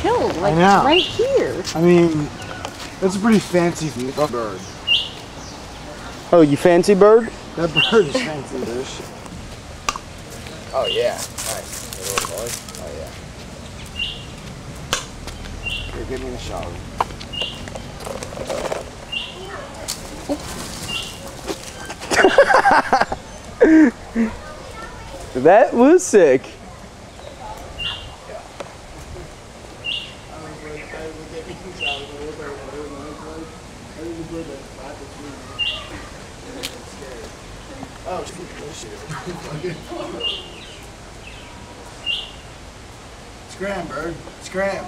killed, like right here. I mean, that's a pretty fancy bird. Oh, you fancy bird? That bird is fancy, Bish. Oh yeah, nice. Little boy. Oh yeah. Here, give me the shot. That was sick. Scram, bird. Scram.